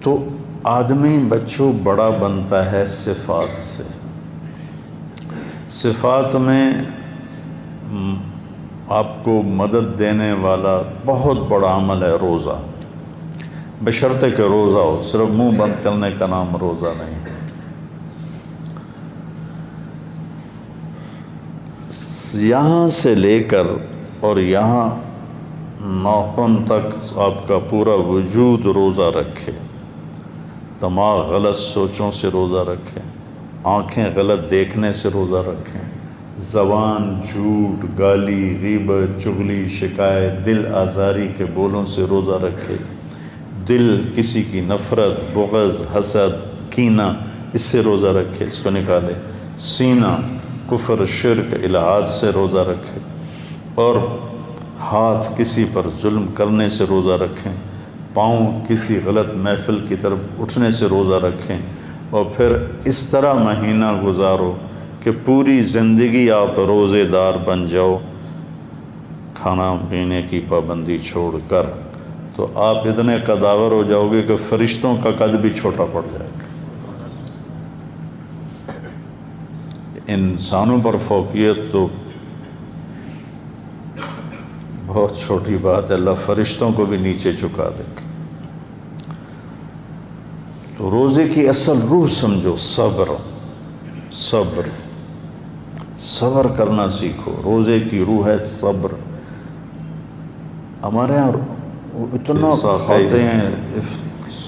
تو آدمی بچوں بڑا بنتا ہے صفات سے۔ صفات میں آپ کو مدد دینے والا بہت بڑا عمل ہے روزہ، بشرطے کہ روزہ ہو، صرف منہ بند کرنے کا نام روزہ نہیں۔ یہاں سے لے کر اور یہاں ناخن تک آپ کا پورا وجود روزہ رکھے، دماغ غلط سوچوں سے روزہ رکھیں، آنکھیں غلط دیکھنے سے روزہ رکھیں، زبان جھوٹ، گالی، غیبت، چغلی، شکایت، دل آزاری کے بولوں سے روزہ رکھے، دل کسی کی نفرت، بغض، حسد، کینہ، اس سے روزہ رکھے، اس کو نکالے، سینہ کفر، شرک، الہات سے روزہ رکھے، اور ہاتھ کسی پر ظلم کرنے سے روزہ رکھیں، پاؤں کسی غلط محفل کی طرف اٹھنے سے روزہ رکھیں، اور پھر اس طرح مہینہ گزارو کہ پوری زندگی آپ روزے دار بن جاؤ، کھانا پینے کی پابندی چھوڑ کر، تو آپ اتنے قداور ہو جاؤ گے کہ فرشتوں کا قد بھی چھوٹا پڑ جائے گا۔ انسانوں پر فوقیت تو بہت چھوٹی بات ہے، اللہ فرشتوں کو بھی نیچے جھکا دے گا۔ تو روزے کی اصل روح سمجھو، صبر، صبر، صبر کرنا سیکھو۔ روزے کی روح ہے صبر۔ ہمارے یہاں اتنا کھاتے ہیں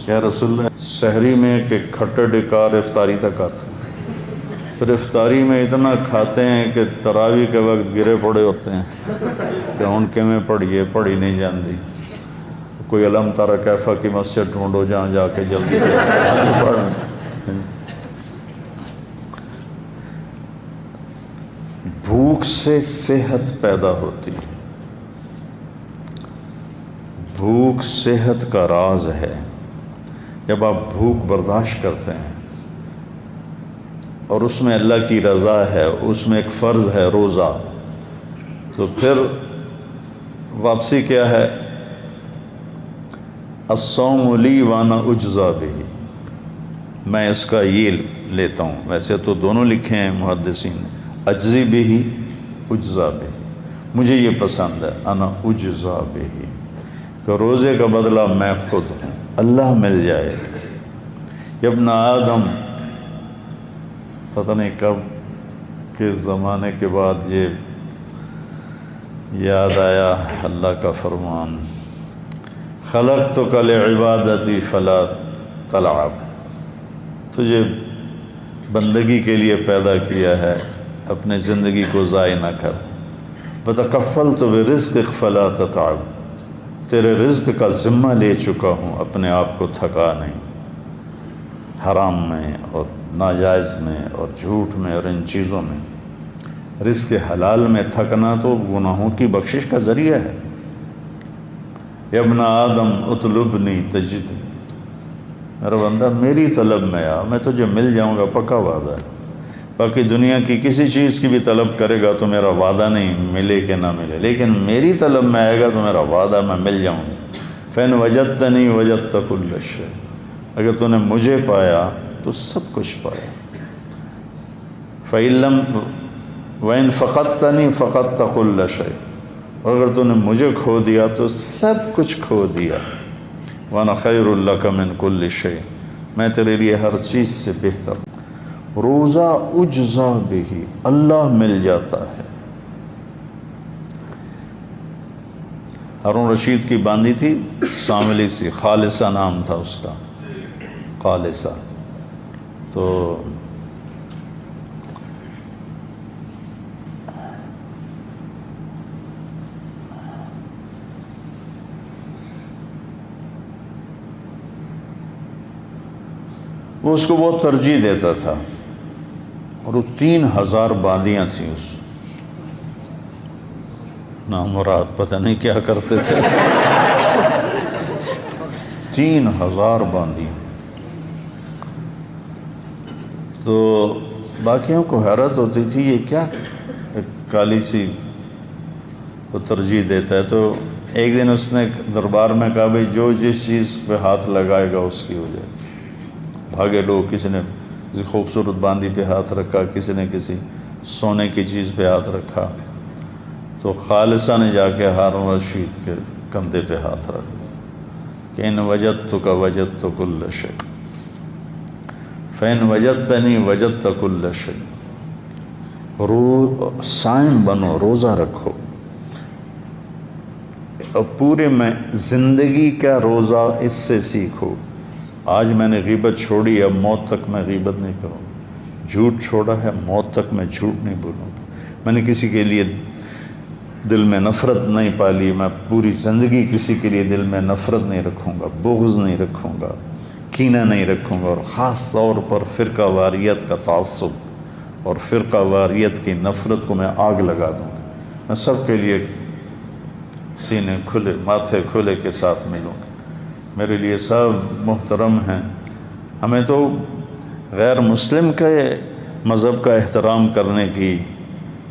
یا رسول اللہ سحری میں کہ کھٹے ڈکار افطاری تک آتے ہیں، پھر افطاری میں اتنا کھاتے ہیں کہ تراویح کے وقت گرے پڑے ہوتے ہیں کہ ان کے میں پڑھی نہیں جاندی، کوئی علم تارا کیفا کی مسجد ڈھونڈو جہاں جا کے جلدی سے پڑھ۔ بھوک سے صحت پیدا ہوتی ہے، بھوک صحت کا راز ہے۔ جب آپ بھوک برداشت کرتے ہیں اور اس میں اللہ کی رضا ہے، اس میں ایک فرض ہے روزہ، تو پھر واپسی کیا ہے؟ الصوم لی وانا اجزا بہ، میں اس کا یہ لیتا ہوں۔ ویسے تو دونوں لکھے ہیں محدثین نے، اجزی بہ، اجزا بہ، مجھے یہ پسند ہے، انا اجزا بہ، کہ روزے کا بدلہ میں خود ہوں، اللہ مل جائے گا۔ ابن آدم، پتہ نہیں کب کے زمانے کے بعد یہ یاد آیا اللہ کا فرمان، خلقتک لعبادتی فلا تلعب، تجھے بندگی کے لیے پیدا کیا ہے، اپنے زندگی کو ضائع نہ کر۔ وتکفلت برزقک فلا تتعب، تیرے رزق کا ذمہ لے چکا ہوں، اپنے آپ کو تھکا نہیں، حرام میں اور ناجائز میں اور جھوٹ میں اور ان چیزوں میں۔ رزق حلال میں تھکنا تو گناہوں کی بخشش کا ذریعہ ہے۔ یا ابن آدم اطلبنی تجدنی، میرا بندہ میری طلب میں آ، میں تجھے مل جاؤں گا، پکا وعدہ ہے۔ باقی دنیا کی کسی چیز کی بھی طلب کرے گا تو میرا وعدہ نہیں ملے کہ نہ ملے، لیکن میری طلب میں آئے گا تو میرا وعدہ میں مل جاؤں گا۔ فَإِنْ وَجَدْتَنِي وَجَدْتَ كُلَّ شَيْءٍ، اگر تو نے مجھے پایا تو سب کچھ پایا۔ فَإِنْ لَمْ وَإِنْ فَقَدْتَنِي فَقَدْتَ كُلَّ شَيْءٍ، اور اگر تو نے مجھے کھو دیا تو سب کچھ کھو دیا۔ وَأَنَا خَيْرٌ لَكَ مِنْ كُلِّ شَيْءٍ، میں تیرے لیے ہر چیز سے بہتر ہوں۔ روزہ اجزا بہ، اللہ مل جاتا ہے۔ ہارون رشید کی باندھی تھی ساملی سی، خالصہ نام تھا اس کا، خالصہ، تو وہ اس کو بہت ترجیح دیتا تھا، اور وہ 3000 باندیاں تھیں اس نامراد، پتہ نہیں کیا کرتے تھے، 3000 باندیاں۔ تو باقیوں کو حیرت ہوتی تھی یہ کیا ایک کالی سی کو ترجیح دیتا ہے، تو ایک دن اس نے دربار میں کہا بھئی جو جس چیز پہ ہاتھ لگائے گا اس کی ہو جائے. بھاگے لوگ، کسی نے کسی خوبصورت باندی پہ ہاتھ رکھا، کسی نے کسی سونے کی چیز پہ ہاتھ رکھا. تو خالصہ نے جا کے ہارون رشید کے کندھے پہ ہاتھ رکھا کہ ان وجدتک وجدت کل شیء فإن وجدتنی وجدت کل شیء. صائم بنو، روزہ رکھو، اور پورے میں زندگی کا روزہ اس سے سیکھو. آج میں نے غیبت چھوڑی، اب موت تک میں غیبت نہیں کروں. جھوٹ چھوڑا ہے، موت تک میں جھوٹ نہیں بولوں گا. میں نے کسی کے لیے دل میں نفرت نہیں پالی، میں پوری زندگی کسی کے لیے دل میں نفرت نہیں رکھوں گا، بغض نہیں رکھوں گا، کینہ نہیں رکھوں گا. اور خاص طور پر فرقہ واریت کا تعصب اور فرقہ واریت کی نفرت کو میں آگ لگا دوں گا. میں سب کے لیے سینے کھلے، ماتھے کھلے کے ساتھ ملوں گا. میرے لیے سب محترم ہیں. ہمیں تو غیر مسلم کے مذہب کا احترام کرنے کی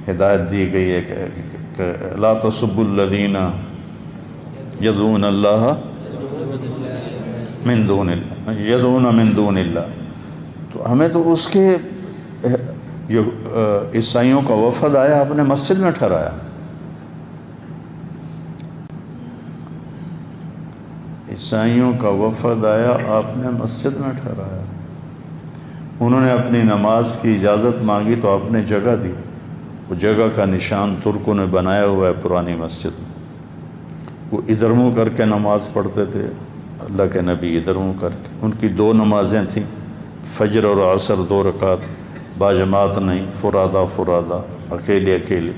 ہدایت دی گئی ہے کہ لا تسبوا الذین یدعون اللہ من دون اللہ، یدعون من دون اللہ. تو ہمیں تو اس کے عیسائیوں کا وفد آیا، اپنے مسجد میں ٹھہرایا. عیسائیوں کا وفد آیا، آپ نے مسجد میں ٹھہرایا. انہوں نے اپنی نماز کی اجازت مانگی تو آپ نے جگہ دی. وہ جگہ کا نشان ترکوں نے بنایا ہوا ہے پرانی مسجد میں. وہ ادھر منہ کر کے نماز پڑھتے تھے، اللہ کے نبی ادھر منہ کر کے. ان کی 2 نمازیں تھیں، فجر اور عصر 2 رکعت، باجماعت نہیں، فرادہ فرادہ، اکیلے اکیلے.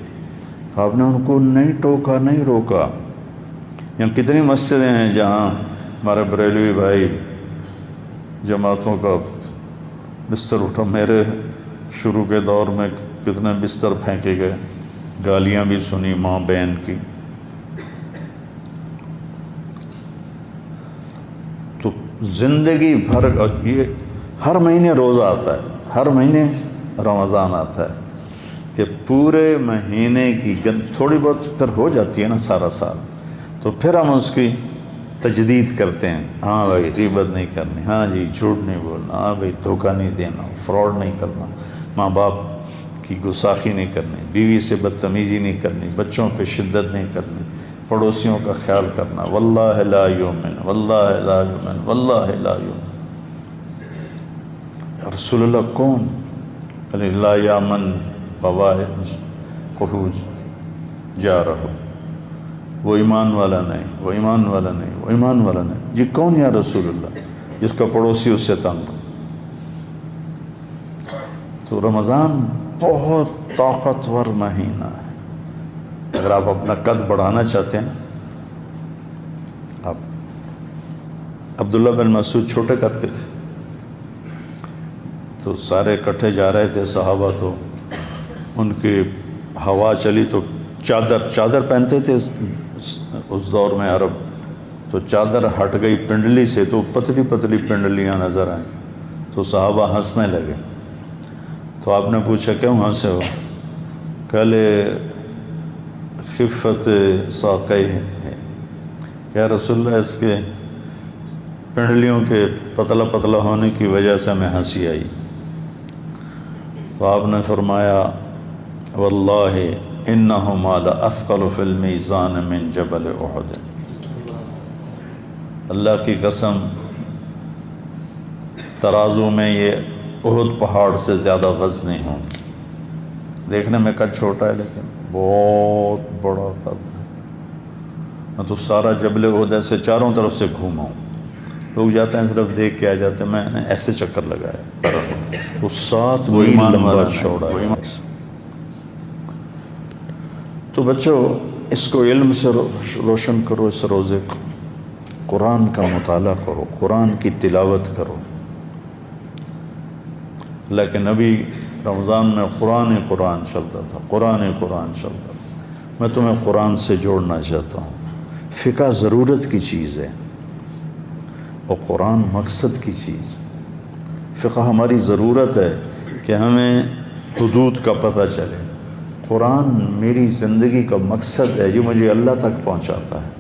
تو آپ نے ان کو نہیں ٹوکا، نہیں روکا. یہاں کتنی مسجدیں ہیں جہاں ہمارے بریلوی بھائی جماعتوں کا بستر اٹھا. میرے شروع کے دور میں کتنے بستر پھینکے گئے، گالیاں بھی سنی ماں بہن کی. تو زندگی بھر یہ ہر مہینے روزہ آتا ہے، ہر مہینے رمضان آتا ہے کہ پورے مہینے کی تھوڑی بہت پھر ہو جاتی ہے نا سارا سال، تو پھر ہم اس کی تجدید کرتے ہیں. ہاں بھائی غیبت نہیں کرنی، ہاں جی جھوٹ نہیں بولنا، ہاں بھائی دھوکہ نہیں دینا، فراڈ نہیں کرنا، ماں باپ کی گستاخی نہیں کرنی، بیوی سے بدتمیزی نہیں کرنی، بچوں پہ شدت نہیں کرنی، پڑوسیوں کا خیال کرنا. واللہ لا یؤمن، واللہ لا یؤمن، واللہ لا یؤمن. رسول اللہ کون؟ لا یامن بوائج قحوج جا رہو، وہ ایمان والا نہیں، وہ ایمان والا نہیں، وہ ایمان والا نہیں. جی کون یا رسول اللہ؟ جس کا پڑوسی اس سے تنگ. تو رمضان بہت طاقتور مہینہ ہے. اگر آپ اپنا قد بڑھانا چاہتے ہیں، آپ عبداللہ بن مسعود چھوٹے قد کے تھے، تو سارے اکٹھے جا رہے تھے صحابہ. تو ان کی ہوا چلی تو چادر پہنتے تھے اس دور میں عرب، تو چادر ہٹ گئی پنڈلی سے تو پتلی پتلی پنڈلیاں نظر آئیں. تو صحابہ ہنسنے لگے. تو آپ نے پوچھا کیوں ہنسے ہو؟ کہلے خفت ساقی ہے، یا رسول اللہ اس کے پنڈلیوں کے پتلا پتلا ہونے کی وجہ سے ہمیں ہنسی آئی. تو آپ نے فرمایا واللہ انہما لاثقل فی المیزان من جبل احد. اللہ کی قسم ترازو میں یہ احد پہاڑ سے زیادہ وزنی ہوں گی. دیکھنے میں قد چھوٹا ہے لیکن بہت بڑا قد ہے. میں تو سارا جبل احد ایسے چاروں طرف سے گھوما ہوں. لوگ جاتے ہیں صرف دیکھ کے آ جاتے ہیں، میں نے ایسے چکر لگایا. وہ 7 میل لمبا چوڑا ہے. تو بچوں اس کو علم سے روشن کرو. اس روزے کو قرآن کا مطالعہ کرو، قرآن کی تلاوت کرو. اللہ کے نبی رمضان میں قرآن چلتا تھا، قرآن چلتا تھا. میں تمہیں قرآن سے جوڑنا چاہتا ہوں. فقہ ضرورت کی چیز ہے اور قرآن مقصد کی چیز. فقہ ہماری ضرورت ہے کہ ہمیں حدود کا پتہ چلے. قرآن میری زندگی کا مقصد ہے، یہ مجھے اللہ تک پہنچاتا ہے.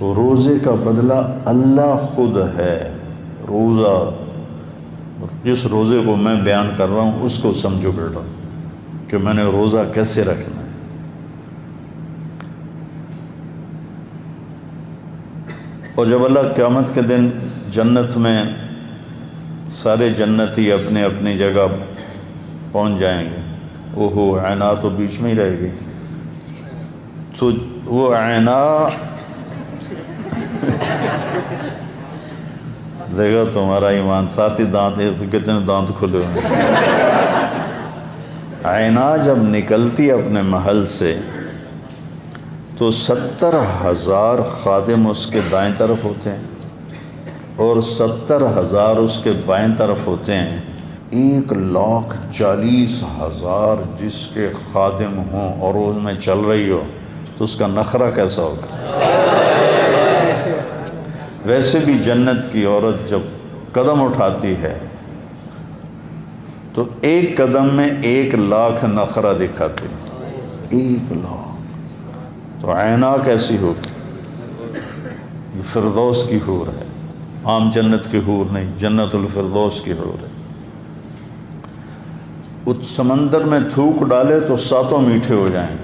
تو روزے کا بدلہ اللہ خود ہے۔ روزہ، جس روزے کو میں بیان کر رہا ہوں اس کو سمجھو بیٹا کہ میں نے روزہ کیسے رکھنا ہے۔ اور جب اللہ قیامت کے دن جنت میں سارے جنتی اپنے اپنی جگہ پہنچ جائیں گے، اوہو عینا تو بیچ میں ہی رہے گی، تو وہ عینا دیکھا تمہارا ایمان، ساتھ ہی دانت ہے تو کتنے دانت کھلے ہوئے۔ عینا جب نکلتی اپنے محل سے تو 70,000 خادم اس کے دائیں طرف ہوتے ہیں اور 70,000 اس کے بائیں طرف ہوتے ہیں۔ 1,40,000 جس کے خادم ہوں اور اس میں چل رہی ہو تو اس کا نخرہ کیسا ہوگا؟ ویسے بھی جنت کی عورت جب قدم اٹھاتی ہے تو ایک قدم میں 1,00,000 نخرہ دکھاتی ہے، 1,00,000۔ تو عینا کیسی ہوگی؟ یہ فردوس کی حور ہے، عام جنت کی حور نہیں، جنت الفردوس کی حور ہے۔ اس سمندر میں تھوک ڈالے تو 7 میٹھے ہو جائیں گے۔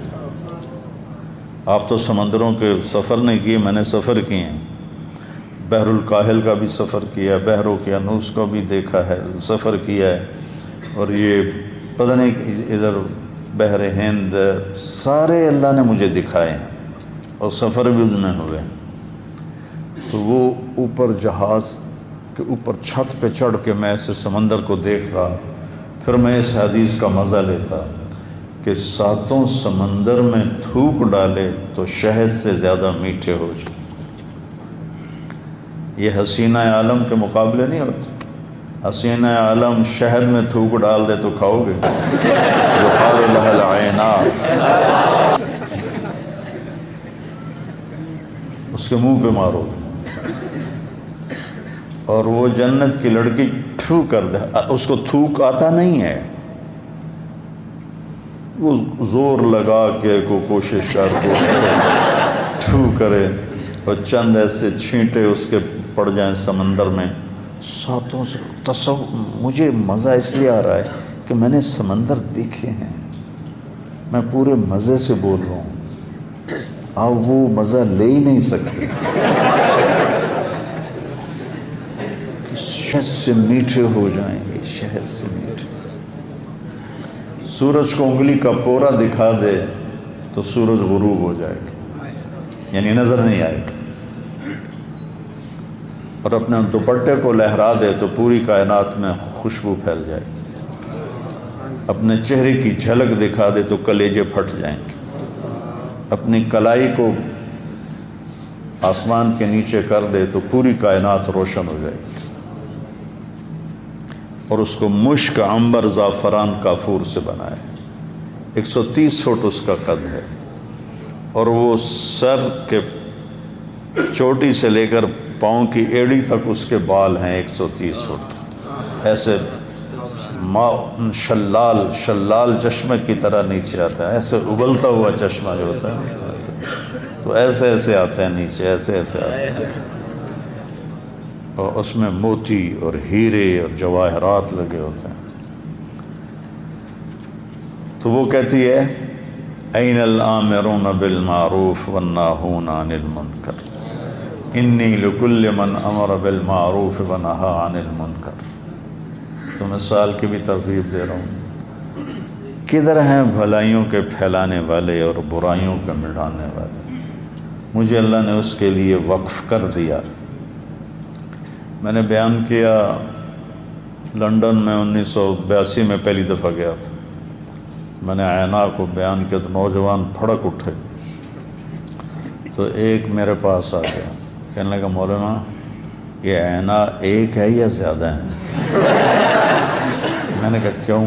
آپ تو سمندروں کے سفر نہیں کیے، میں نے سفر کیے ہیں، بحر الکاہل کا بھی سفر کیا ہے، بحر اوقیانوس کا بھی دیکھا ہے، سفر کیا ہے، اور یہ پتہ نہیں ادھر بحر ہند، سارے اللہ نے مجھے دکھائے ہیں اور سفر بھی اس میں ہوئے۔ تو وہ اوپر جہاز کے اوپر چھت پہ چڑھ کے میں ایسے سمندر کو دیکھ رہا، پھر میں اس حدیث کا مزہ لیتا کہ 7 سمندر میں تھوک ڈالے تو شہد سے زیادہ میٹھے ہو جائے۔ یہ حسینہ عالم کے مقابلے نہیں ہوتے۔ حسینہ عالم شہد میں تھوک ڈال دے تو کھاؤ گے؟ یقال لها العینات، اس کے منہ پہ مارو گے۔ اور وہ جنت کی لڑکی تھو کر دے، اس کو تھوک آتا نہیں ہے، وہ زور لگا کے کو کوشش کر کے تھو کرے اور چند ایسے چھینٹے اس کے پڑ جائیں سمندر میں۔ 7 سے مجھے مزہ اس لیے آ رہا ہے کہ میں نے سمندر دیکھے ہیں، میں پورے مزے سے بول رہا ہوں، آپ وہ مزہ لے ہی نہیں سکتے۔ شہد سے میٹھے ہو جائیں گے، شہد سے میٹھے۔ سورج کو انگلی کا پورا دکھا دے تو سورج غروب ہو جائے گا، یعنی نظر نہیں آئے گا، اور اپنے دوپٹے کو لہرا دے تو پوری کائنات میں خوشبو پھیل جائے گی، اپنے چہرے کی جھلک دکھا دے تو کلیجے پھٹ جائیں گے، اپنی کلائی کو آسمان کے نیچے کر دے تو پوری کائنات روشن ہو جائے گی، اور اس کو مشک، عنبر، زعفران، کافور سے بنائے۔ 130 فٹ اس کا قد ہے، اور وہ سر کے چوٹی سے لے کر پاؤں کی ایڑی تک اس کے بال ہیں 130 فٹ، ایسے شلال چشمے کی طرح نیچے آتا ہے، ایسے ابلتا ہوا چشمہ جو ہوتا ہے تو ایسے ایسے آتے ہیں نیچے، ایسے ایسے آتے ہیں، اور اس میں موتی اور ہیرے اور جواہرات لگے ہوتے ہیں۔ تو وہ کہتی ہے این الآمرون بالمعروف والناہون عن المنکر انی لکل من امر بالمعروف ونہا عن المنکر۔ تو مثال کی بھی ترغیب دے رہا ہوں، کدھر ہیں بھلائیوں کے پھیلانے والے اور برائیوں کے مٹانے والے؟ مجھے اللہ نے اس کے لیے وقف کر دیا۔ میں نے بیان کیا لنڈن میں 1982 میں پہلی دفعہ گیا تھا، میں نے عینا کو بیان کیا تو نوجوان پھڑک اٹھے، تو ایک میرے پاس آ گیا، کہنے لگا مولانا یہ عینا ایک ہے یا زیادہ ہیں؟ میں نے کہا کیوں؟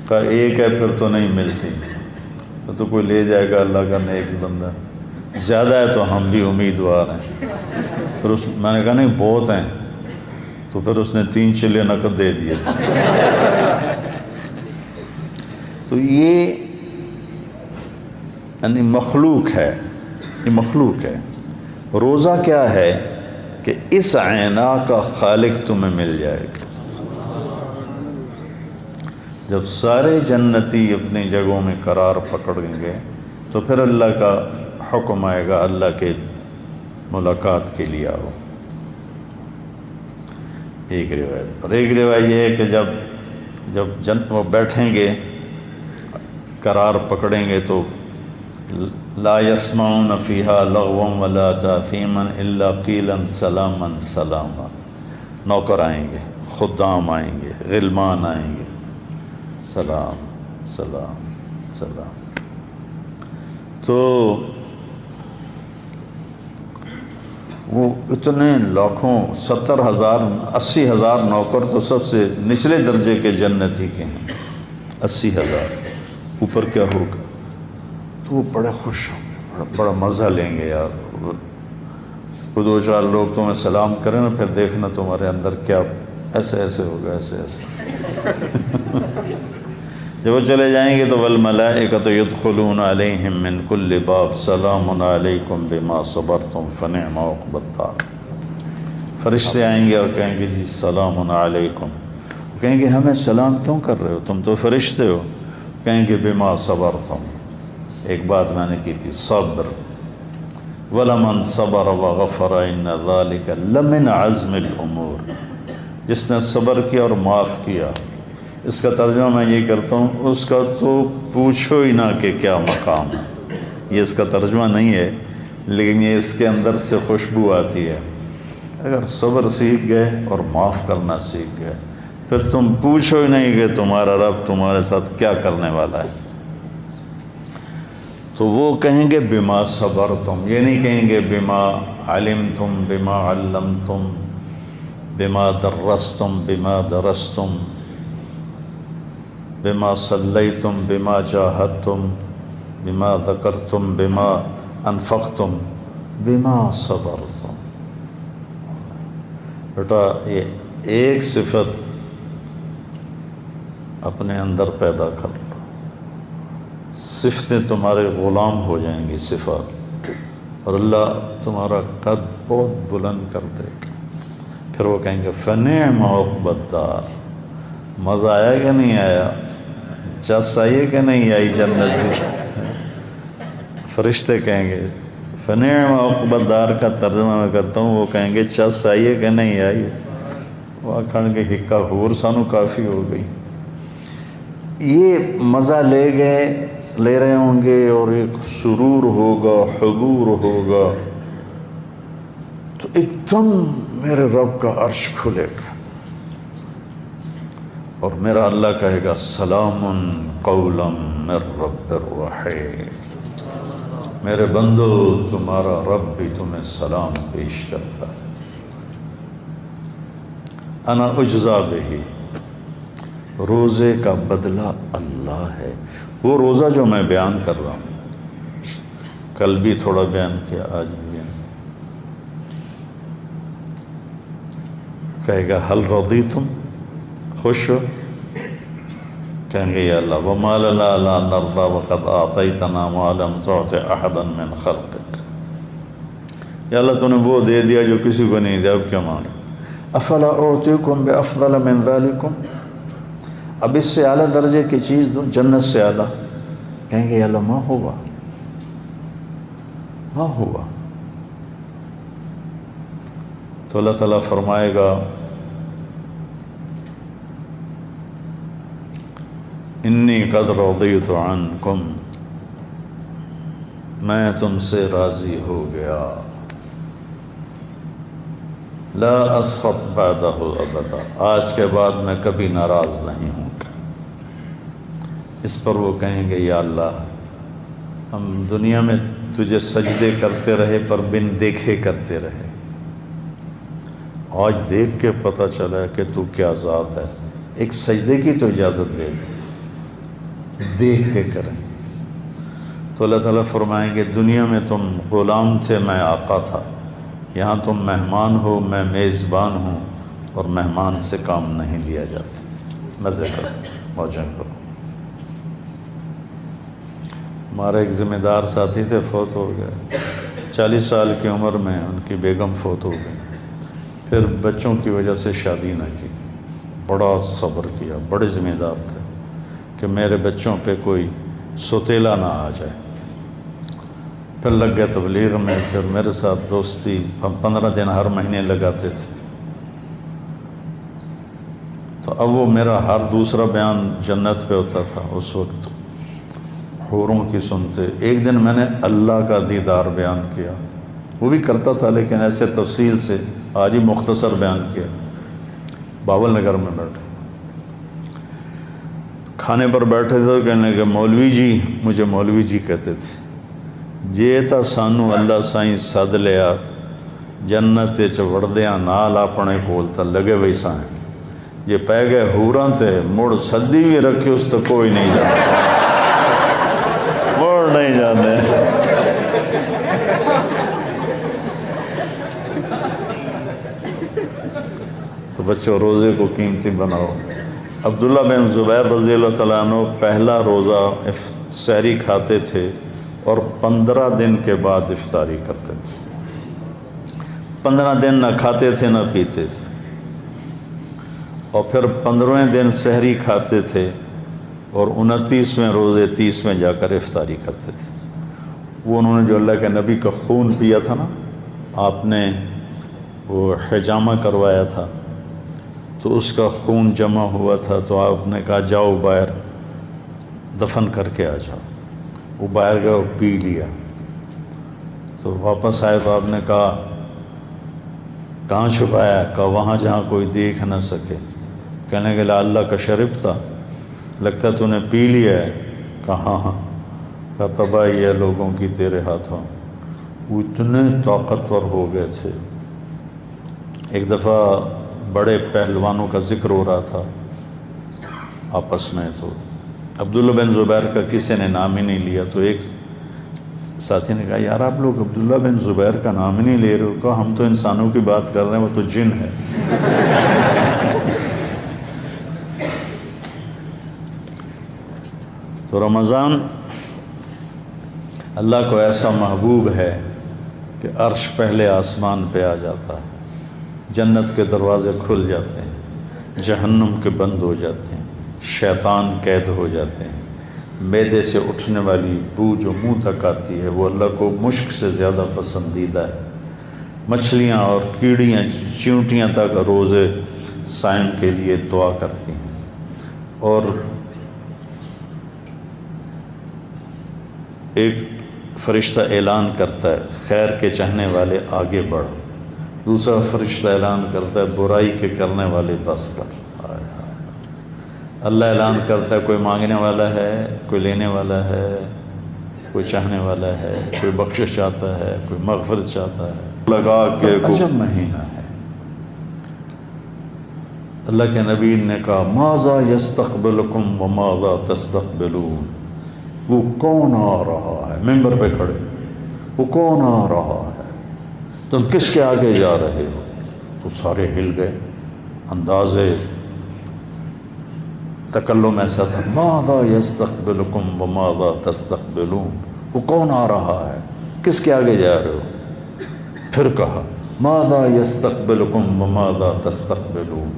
کہا ایک ہے پھر تو نہیں ملتی، تو کوئی لے جائے گا اللہ کا نیک بندہ، زیادہ ہے تو ہم بھی امیدوار ہیں۔ پھر میں نے کہا نہیں بہت ہیں، تو پھر اس نے 3 چلے نقد دے دیے تھے۔ تو یہ یعنی مخلوق ہے، یہ مخلوق ہے، روزہ کیا ہے کہ اس عینا کا خالق تمہیں مل جائے گا۔ جب سارے جنتی اپنی جگہوں میں قرار پکڑیں گے تو پھر اللہ کا حکم آئے گا، اللہ کے ملاقات کے لیے آؤ۔ ایک روایت، اور ایک روایت یہ ہے کہ جب وہ بیٹھیں گے، قرار پکڑیں گے تو لا يسمعون فيها لغوا ولا تاثیما الا قیلا سلاما سلاما، نوکر آئیں گے، خدام آئیں گے، غلمان آئیں گے، سلام سلام سلام۔ تو وہ اتنے لاکھوں 70,000 80,000 نوکر تو سب سے نچلے درجے کے جنتی کے ہیں، 80,000، اوپر کیا ہوگا؟ تو وہ بڑے خوش ہوں گے، بڑا مزہ لیں گے یار۔ کوئی 2-4 لوگ تمہیں سلام کریں نا، پھر دیکھنا تمہارے اندر کیا ایسے ایسے ہوگا، ایسے ایسے۔ جب وہ چلے جائیں گے تو والملائکۃ یدخلون علیہم من کل باب سلام علیکم بما صبرتم فنعم عقبی الدار۔ فرشتے آئیں گے اور کہیں گے جی سلام علیکم، کہیں گے ہمیں سلام کیوں کر رہے ہو، تم تو فرشتے ہو۔ کہیں گے بما صبرتم، ایک بات میں نے کی تھی، صبر، وَلَمَنْ صَبَرَ وَغَفَرَ إِنَّ ذَلِكَ لَمِنْ عَزْمِ الْأُمُورِ، جس نے صبر کیا اور معاف کیا۔ اس کا ترجمہ میں یہ کرتا ہوں، اس کا تو پوچھو ہی نہ کہ کیا مقام ہے۔ یہ اس کا ترجمہ نہیں ہے، لیکن یہ اس کے اندر سے خوشبو آتی ہے۔ اگر صبر سیکھ گئے اور معاف کرنا سیکھ گئے، پھر تم پوچھو ہی نہیں کہ تمہارا رب تمہارے ساتھ کیا کرنے والا ہے۔ تو وہ کہیں گے بما صبرتم، یہ نہیں کہیں گے بما علمتم، بما علمتم، بما درستم، بما درستم، بما صلیتم، بما جاہدتم، بما ذکرتم، بما انفقتم، بما صبرتم۔ بیٹا یہ ایک صفت اپنے اندر پیدا کر لو، صفتیں تمہارے غلام ہو جائیں گی صفات، اور اللہ تمہارا قد بہت بلند کر دے گا۔ پھر وہ کہیں گے فنعم عقبی الدار، مزہ آیا کہ نہیں آیا، چس آئی کہ نہیں آئی جنت میں۔ فرشتے کہیں گے فنعم عقبی الدار کا ترجمہ میں کرتا ہوں، وہ کہیں گے چس آئی کہ نہیں آئی، وہ آکھن کے ہکا ہور سانو کافی ہو گئی۔ یہ مزہ لے رہے ہوں گے، اور ایک سرور ہوگا، حضور ہوگا، تو ایک دم میرے رب کا عرش کھلے گا، اور میرا اللہ کہے گا سلام قولا من رب الرحیم، میرے بندو تمہارا رب بھی تمہیں سلام پیش کرتا ہے۔ انا اجزا بہی، روزے کا بدلہ اللہ ہے۔ وہ روزہ جو میں بیان کر رہا ہوں، کل بھی تھوڑا بیان کیا، آج بھی بیان، کہے گا حل رضیتم، خوش ہو؟ کہیں گے یا اللہ وما لنا لا نرضى وقد اعطیتنا ما لم تعط احدا من خلقک، یا اللہ تو نے وہ دے دیا جو کسی کو نہیں دیا، اب کیا مانگے؟ افلا اعطیکم بافضل من ذلکم، اب اس سے اعلیٰ درجے کی چیز دوں، جنت سے اعلیٰ۔ کہیں گے یا اللہ ما ہوا، ما ہوا؟ تو اللہ تعالیٰ فرمائے گا انی قد رضیت عنکم، میں تم سے راضی ہو گیا، لا اسخط بعدہ ابدا، آج کے بعد میں کبھی ناراض نہیں ہوں گا۔ اس پر وہ کہیں گے یا اللہ ہم دنیا میں تجھے سجدے کرتے رہے پر بن دیکھے کرتے رہے، آج دیکھ کے پتہ چلا کہ تو کیا ذات ہے، ایک سجدے کی تو اجازت دے دے، دیکھ کے کریں۔ تو اللہ تعالیٰ فرمائیں گے دنیا میں تم غلام تھے، میں آقا تھا، یہاں تم مہمان ہو، میں میزبان ہوں، اور مہمان سے کام نہیں لیا جاتا، مزے کرو، موجیں کرو۔ ہمارے ایک ذمہ دار ساتھی تھے، فوت ہو گئے 40 سال کی عمر میں، ان کی بیگم فوت ہو گئی، پھر بچوں کی وجہ سے شادی نہ کی، بڑا صبر کیا، بڑے ذمہ دار تھے کہ میرے بچوں پہ کوئی سوتیلا نہ آ جائے، پھر لگ گئے تبلیغ میں، پھر میرے ساتھ دوستی، ہم 15 دن ہر مہینے لگاتے تھے، تو اب وہ میرا ہر دوسرا بیان جنت پہ ہوتا تھا اس وقت، حوروں کی سنتے۔ ایک دن میں نے اللہ کا دیدار بیان کیا، وہ بھی کرتا تھا لیکن ایسے تفصیل سے، آج ہی مختصر بیان کیا، باول نگر میں بیٹھے، کھانے پر بیٹھے تھے، کہنے کہ مولوی جی، مجھے مولوی جی کہتے تھے، جے تا سانو اللہ سائیں سد لیا جنت وچ وڑدیاں نال اپنے کول تا لگے وئی سائیں، یہ پہ گئے حوراں تے مڑ سدی بھی رکھی اس تو کوئی نہیں جاتا، مڑ نہیں جانے۔ تو بچوں روزے کو قیمتی بناؤ۔ عبداللہ بن زبیر رضی اللہ تعالیٰ عنہ پہلا روزہ سحری کھاتے تھے اور 15 دن کے بعد افطاری کرتے تھے، 15 دن نہ کھاتے تھے نہ پیتے تھے، اور پھر 15ویں دن سحری کھاتے تھے اور 29ویں روزے 30 میں جا کر افطاری کرتے تھے۔ وہ انہوں نے جو اللہ کے نبی کا خون پیا تھا نا، آپ نے وہ حجامہ کروایا تھا، تو اس کا خون جمع ہوا تھا، تو آپ نے کہا جاؤ باہر دفن کر کے آ جاؤ، وہ باہر گئے اور پی لیا، تو واپس آئے تو آپ نے کہا کہاں چھپایا؟ کہا وہاں جہاں کوئی دیکھ نہ سکے۔ کہنے کے اللہ کا شرب تھا، لگتا تو نے پی لیا ہے؟ کہا ہاں۔ کہا تباہی ہے لوگوں کی تیرے ہاتھوں، وہ اتنے طاقتور ہو گئے تھے۔ ایک دفعہ بڑے پہلوانوں کا ذکر ہو رہا تھا آپس میں، تو عبداللہ بن زبیر کا کسی نے نام ہی نہیں لیا، تو ایک ساتھی نے کہا یار آپ لوگ عبداللہ بن زبیر کا نام ہی نہیں لے رہے ہو؟ کہا ہم تو انسانوں کی بات کر رہے ہیں، وہ تو جن ہے۔ تو رمضان اللہ کو ایسا محبوب ہے کہ عرش پہلے آسمان پہ آ جاتا ہے، جنت کے دروازے کھل جاتے ہیں، جہنم کے بند ہو جاتے ہیں، شیطان قید ہو جاتے ہیں، معدے سے اٹھنے والی بو جو منہ تک آتی ہے وہ اللہ کو مشک سے زیادہ پسندیدہ ہے، مچھلیاں اور کیڑیاں چیونٹیاں تک روزے صائم کے لیے دعا کرتی ہیں، اور ایک فرشتہ اعلان کرتا ہے خیر کے چاہنے والے آگے بڑھ، دوسرا فرشتہ اعلان کرتا ہے برائی کے کرنے والے بس کر۔ اللہ اعلان کرتا ہے کوئی مانگنے والا ہے، کوئی لینے والا ہے، کوئی چاہنے والا ہے، کوئی بخشش چاہتا ہے، کوئی مغفرت چاہتا ہے، لگا کے عجب مہینہ ہے۔ اللہ کے نبی نے کہا ماذا یستقبلکم وماذا تستقبلون، وہ کون آ رہا ہے؟ ممبر پہ کھڑے، وہ کون آ رہا ہے؟ تم کس کے آگے جا رہے ہو؟ تو سارے ہل گئے، اندازے تکلم ایسا تھا، ماذا یستقبلکم وماذا تستقبلون، وہ کون آ رہا ہے؟ کس کے آگے جا رہے ہو؟ پھر کہا ماذا یستقبلکم وماذا تستقبلون،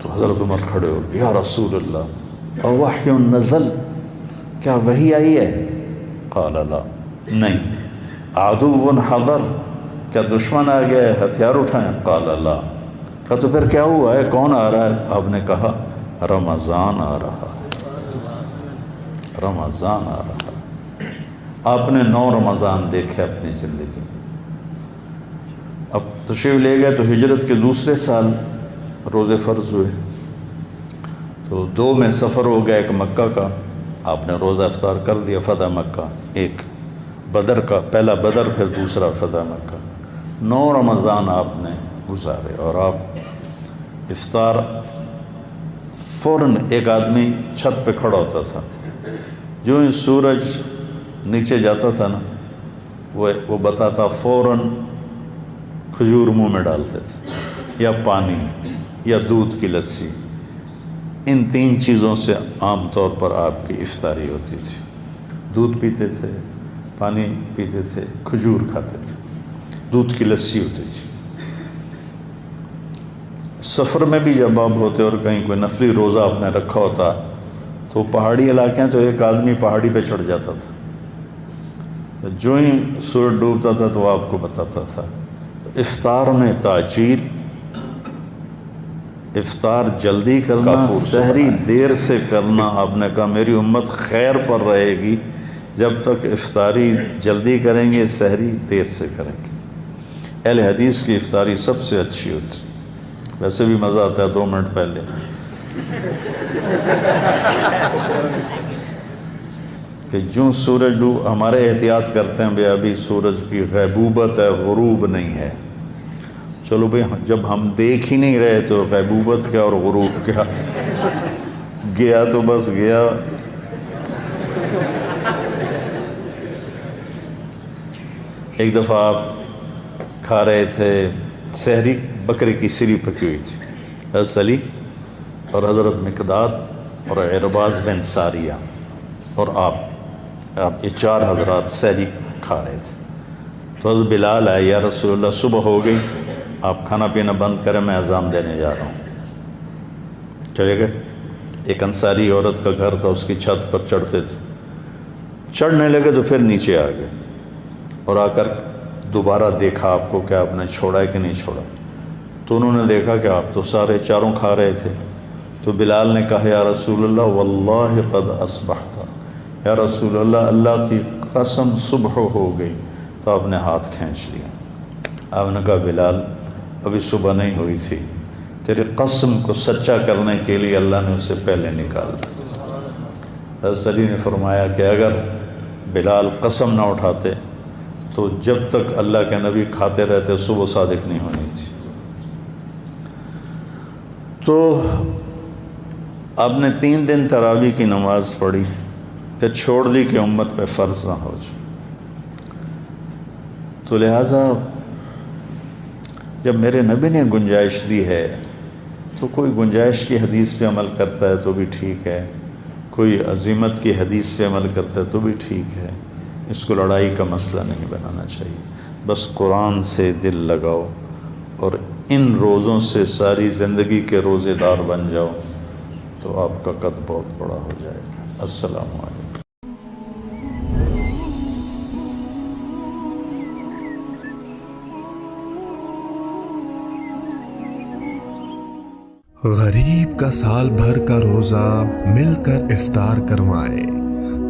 تو حضرت عمر کھڑے ہو، یا رسول اللہ اوحی نزل، کیا وحی آئی ہے؟ قال لا، نہیں۔ عدو حضر، کیا دشمن آ گیا ہے ہتھیار اٹھائیں؟ قال لا۔ کہا تو پھر کیا ہوا ہے، کون آ رہا ہے؟ آپ نے کہا رمضان آ رہا ہے، رمضان آ رہا ہے۔ آپ نے 9 رمضان دیکھے اپنی زندگی میں۔ اب تشریف لے گئے تو ہجرت کے دوسرے سال روزے فرض ہوئے، تو 2 میں سفر ہو گیا، ایک مکہ کا، آپ نے روزہ افطار کر دیا، فتح مکہ، ایک بدر کا، پہلا بدر پھر دوسرا فتح مکہ۔ 9 رمضان آپ نے گزارے، اور آپ افطار فوراً، ایک آدمی چھت پہ کھڑا ہوتا تھا، جو ہی سورج نیچے جاتا تھا نا، وہ بتاتا فوراً کھجور منہ میں ڈالتے تھے، یا پانی یا دودھ کی لسی، ان 3 چیزوں سے عام طور پر آپ کی افطاری ہوتی تھی۔ دودھ پیتے تھے، پانی پیتے تھے، کھجور کھاتے تھے، دودھ کی لسی ہوتی تھی۔ سفر میں بھی جب آپ ہوتے اور کہیں کوئی نفلی روزہ آپ نے رکھا ہوتا تو پہاڑی علاقے ہیں تو ایک آدمی پہاڑی پہ چڑھ جاتا تھا، جو ہی سورج ڈوبتا تھا تو وہ آپ کو بتاتا تھا۔ افطار میں تاجیل، افطار جلدی کرنا، سحری دیر سے کرنا۔ آپ نے کہا میری امت خیر پر رہے گی جب تک افطاری جلدی کریں گے، سحری دیر سے کریں گے۔ اہل حدیث کی افطاری سب سے اچھی ہوتی، ویسے بھی مزہ آتا ہے 2 منٹ پہلے۔ کہ جو سورج ڈوب، ہمارے احتیاط کرتے ہیں بھئی ابھی سورج کی غیبوبت ہے، غروب نہیں ہے۔ چلو بھئی جب ہم دیکھ ہی نہیں رہے تو غیبوبت کیا اور غروب کیا، گیا تو بس گیا۔ ایک دفعہ آپ کھا رہے تھے سحری، بکرے کی سری پکی ہوئی تھی، حضرت علی اور حضرت مقداد اور عرباض بن ساریہ اور آپ یہ 4 حضرات سحری کھا رہے تھے۔ تو حضرت بلال آئے، یا رسول اللہ صبح ہو گئی، آپ کھانا پینا بند کریں، میں اذان دینے جا رہا ہوں۔ چلے گئے۔ ایک انصاری عورت کا گھر تھا، اس کی چھت پر چڑھتے تھے، چڑھنے لگے تو پھر نیچے آ گئے اور آ کر دوبارہ دیکھا آپ کو کہ آپ نے چھوڑا ہے کہ نہیں چھوڑا۔ تو انہوں نے دیکھا کہ آپ تو سارے چاروں کھا رہے تھے۔ تو بلال نے کہا یا رسول اللہ واللہ قد اصبحت، یا رسول اللہ اللہ کی قسم صبح ہو گئی۔ تو آپ نے ہاتھ کھینچ لیا۔ آپ نے کہا بلال ابھی صبح نہیں ہوئی تھی، تیرے قسم کو سچا کرنے کے لیے اللہ نے اسے پہلے نکال دیا۔ حضرت علی نے فرمایا کہ اگر بلال قسم نہ اٹھاتے تو جب تک اللہ کے نبی کھاتے رہتے صبح صادق نہیں ہونی تھی۔ تو آپ نے 3 دن تراویح کی نماز پڑھی، پھر چھوڑ دی کہ امت پہ فرض نہ ہو جائے۔ تو لہٰذا جب میرے نبی نے گنجائش دی ہے تو کوئی گنجائش کی حدیث پہ عمل کرتا ہے تو بھی ٹھیک ہے، کوئی عزیمت کی حدیث پہ عمل کرتا ہے تو بھی ٹھیک ہے، اس کو لڑائی کا مسئلہ نہیں بنانا چاہیے۔ بس قرآن سے دل لگاؤ اور ان روزوں سے ساری زندگی کے روزے دار بن جاؤ تو آپ کا قد بہت بڑا ہو جائے گا۔ السلام علیکم۔ غریب کا سال بھر کا روزہ مل کر افطار کروائے،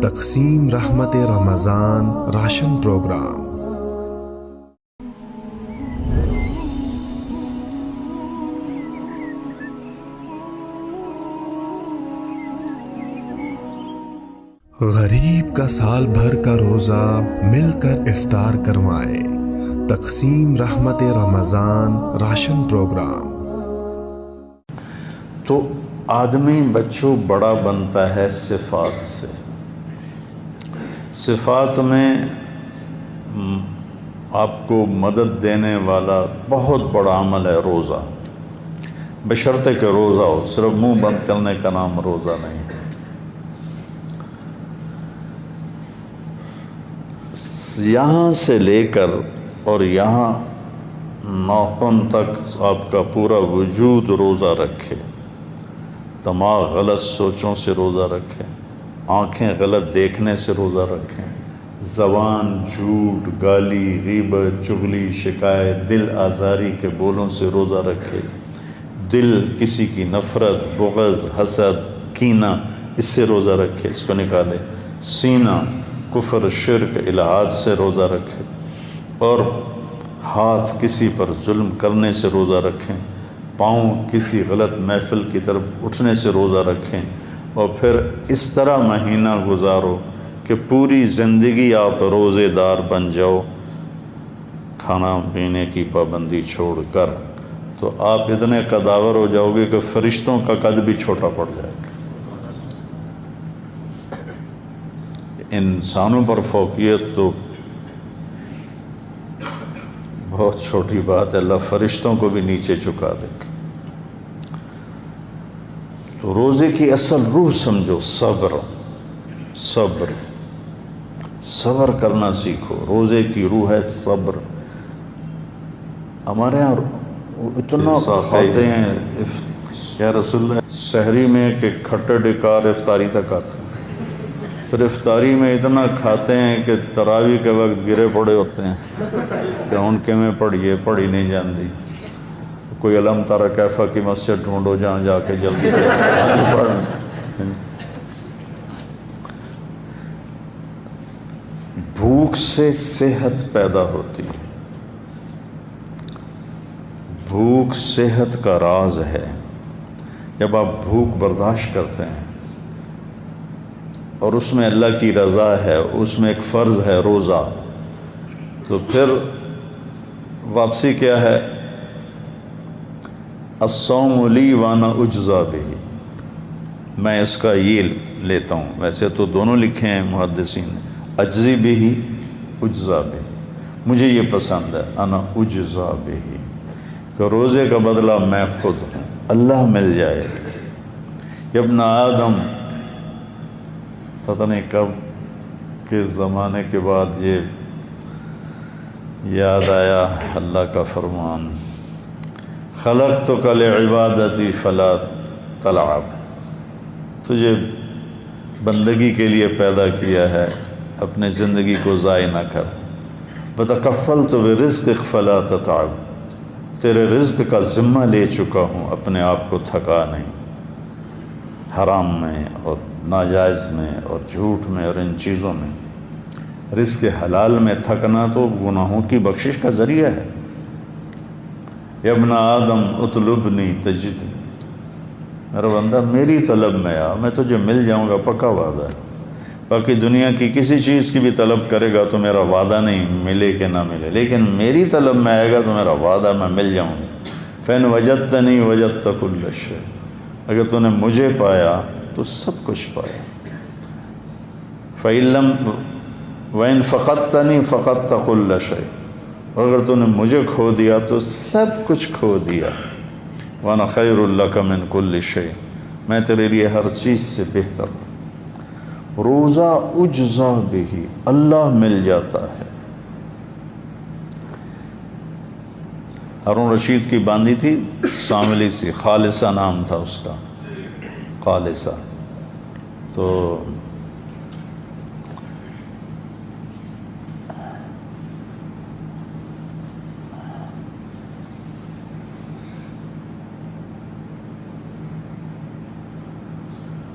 تقسیم رحمت رمضان راشن پروگرام۔ غریب کا سال بھر کا روزہ مل کر افطار کروائے، تقسیم رحمت رمضان راشن پروگرام۔ تو آدمی بچوں بڑا بنتا ہے صفات سے۔ صفات میں آپ کو مدد دینے والا بہت بڑا عمل ہے روزہ، بشرطے کہ روزہ ہو، صرف منہ بند کرنے کا نام روزہ نہیں۔ یہاں سے لے کر اور یہاں ناخن تک آپ کا پورا وجود روزہ رکھے، دماغ غلط سوچوں سے روزہ رکھیں، آنکھیں غلط دیکھنے سے روزہ رکھیں، زبان جھوٹ، گالی، غیبت، چغلی، شکایت، دل آزاری کے بولوں سے روزہ رکھے، دل کسی کی نفرت، بغض، حسد، کینہ، اس سے روزہ رکھے، اس کو نکالے، سینہ کفر، شرک، الہات سے روزہ رکھے، اور ہاتھ کسی پر ظلم کرنے سے روزہ رکھیں، پاؤں کسی غلط محفل کی طرف اٹھنے سے روزہ رکھیں، اور پھر اس طرح مہینہ گزارو کہ پوری زندگی آپ روزے دار بن جاؤ، کھانا پینے کی پابندی چھوڑ کر، تو آپ اتنے قداور ہو جاؤ گے کہ فرشتوں کا قد بھی چھوٹا پڑ جائے گا۔ انسانوں پر فوقیت تو بہت چھوٹی بات ہے، اللہ فرشتوں کو بھی نیچے چکا دے گا۔ تو روزے کی اصل روح سمجھو، صبر، صبر، صبر کرنا سیکھو. روزے کی روح ہے صبر. ہمارے یہاں اتنا کھاتے ہیں یا رسول اللہ سحری میں کہ کھٹے ڈکار افطاری تک آتے ہیں. پھر افطاری میں اتنا کھاتے ہیں کہ تراویح کے وقت گرے پڑے ہوتے ہیں کہ ان کے میں پڑھی نہیں جاندی. کوئی علم تارا کیفا کی مسجد ڈھونڈو جہاں جا کے جلدی سے پڑھ. بھوک سے صحت پیدا ہوتی ہے. بھوک صحت کا راز ہے. جب آپ بھوک برداشت کرتے ہیں اور اس میں اللہ کی رضا ہے، اس میں ایک فرض ہے روزہ، تو پھر واپسی کیا ہے؟ الصوم لی وانا اجزا بہ. میں اس کا یہ لیتا ہوں. ویسے تو دونوں لکھے ہیں محدثین نے، اجزی بہ اجزا بہ. مجھے یہ پسند ہے انا اجزا بہ، کہ روزے کا بدلہ میں خود ہوں، اللہ مل جائے گا. ابن آدم، پتہ نہیں کب کے زمانے کے بعد یہ یاد آیا اللہ کا فرمان، خلقتک لعبادتی فلا تلعب. تجھے بندگی کے لیے پیدا کیا ہے، اپنے زندگی کو ضائع نہ کر. وتکفلت برزقک فلا تتعب. تیرے رزق کا ذمہ لے چکا ہوں، اپنے آپ کو تھکا نہیں. حرام میں اور ناجائز میں اور جھوٹ میں اور ان چیزوں میں. رزق حلال میں تھکنا تو گناہوں کی بخشش کا ذریعہ ہے. یا ابن آدم اطلبنی تجدنی، میرا بندہ میری طلب میں آ، میں تجھے مل جاؤں گا، پکا وعدہ ہے. باقی دنیا کی کسی چیز کی بھی طلب کرے گا تو میرا وعدہ نہیں ملے کہ نہ ملے، لیکن میری طلب میں آئے گا تو میرا وعدہ میں مل جاؤں گا. فَإِنْ وَجَدْتَنِي وَجَدْتَ كُلَّ شَيْءٍ. اگر تو نے مجھے پایا تو سب کچھ پایا. فَإِن لَمْ وَإِنْ فَقَدْتَنِي فَقَدْتَ كُلَّ شَيْءٍ. اور اگر تو نے مجھے کھو دیا تو سب کچھ کھو دیا. وَأَنَا خَيْرٌ لَكَ مِنْ كُلِّ شَيْءٍ. میں تیرے لیے ہر چیز سے بہتر ہوں. روزہ اجزا بہ، اللہ مل جاتا ہے. ہارون رشید کی باندھی تھی ساملی سی، خالصہ نام تھا اس کا، خالصہ. تو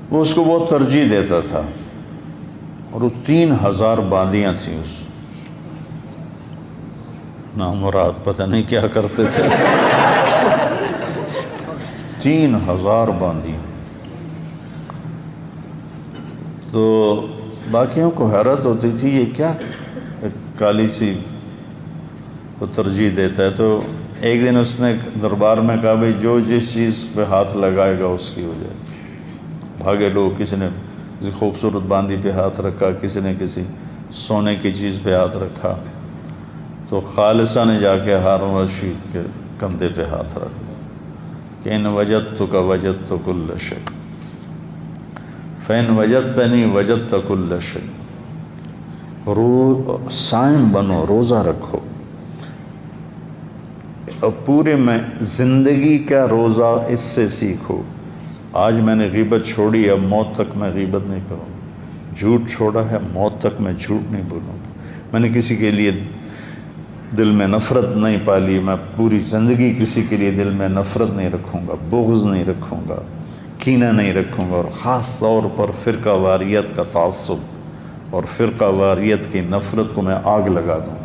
وہ اس کو بہت ترجیح دیتا تھا، اور وہ 3000 باندیاں تھیں. اس نامراد پتہ نہیں کیا کرتے تھے. 3000 باندیاں. تو باقیوں کو حیرت ہوتی تھی یہ کیا کالی سی کو ترجیح دیتا ہے. تو ایک دن اس نے دربار میں کہا بھئی جو جس چیز پہ ہاتھ لگائے گا اس کی ہو جائے. بھاگے لوگ، کسی نے کسی خوبصورت باندی پہ ہاتھ رکھا، کسی نے کسی سونے کی چیز پہ ہاتھ رکھا. تو خالصہ نے جا کے ہارون رشید کے کندھے پہ ہاتھ رکھ دیا کہ ان وجدتک وجدت کل شیء فإن وجدتنی وجدت کل شیء. صائم بنو، روزہ رکھو. اور پورے میں زندگی کا روزہ اس سے سیکھو. آج میں نے غیبت چھوڑی، اب موت تک میں غیبت نہیں کروں. جھوٹ چھوڑا ہے، موت تک میں جھوٹ نہیں بولوں. میں نے کسی کے لیے دل میں نفرت نہیں پالی، میں پوری زندگی کسی کے لیے دل میں نفرت نہیں رکھوں گا، بغض نہیں رکھوں گا، کینہ نہیں رکھوں گا. اور خاص طور پر فرقہ واریت کا تعصب اور فرقہ واریت کی نفرت کو میں آگ لگا دوں.